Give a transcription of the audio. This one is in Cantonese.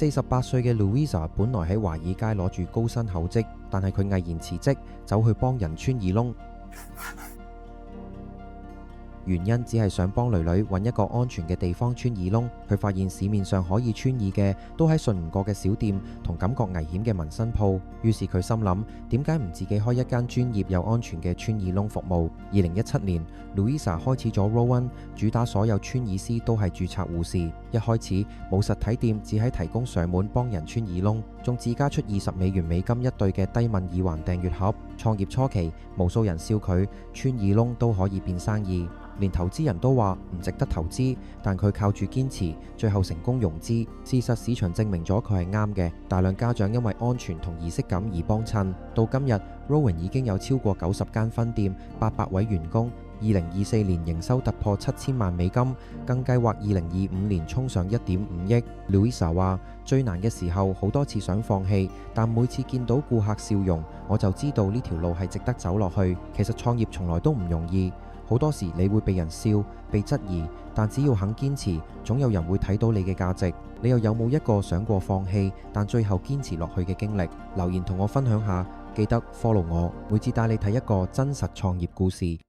48歲嘅 Louisa 本來喺華爾街攞住高薪厚職，但係佢毅然辭職，走去幫人穿耳窿。原因只係想幫囡囡揾一個安全嘅地方穿耳窿。佢發現市面上可以穿耳嘅都喺信唔過嘅小店同感覺危險嘅紋身鋪，於是佢心諗，點解唔自己開一間專業又安全嘅穿耳窿服務？2017年 Louisa 開始咗 Rowan， 主打所有穿耳師都係註冊護士。一開始冇實體店，只係提供上門幫人穿耳窿，仲自家出$20一對嘅低敏耳環訂閱盒。創業初期，無數人笑佢穿耳窿都可以變生意，連投資人都話唔值得投資，但佢靠住堅持，最後成功融資。事實市場證明咗佢係啱嘅，大量家長因為安全同儀式感而幫襯。到今日 Rowan 已經有超過90間分店，800位員工。2024年營收突破$7000萬，更計劃2025年衝上1.5億。Louisa 話：最難嘅時候好多次想放棄，但每次見到顧客笑容，我就知道呢條路係值得走落去。其實創業從來都唔容易，好多時你會被人笑、被質疑，但只要肯堅持，總有人會睇到你嘅價值。你又有冇一個想過放棄，但最後堅持落去嘅經歷？留言同我分享下，記得 follow 我，每次帶你睇一個真實創業故事。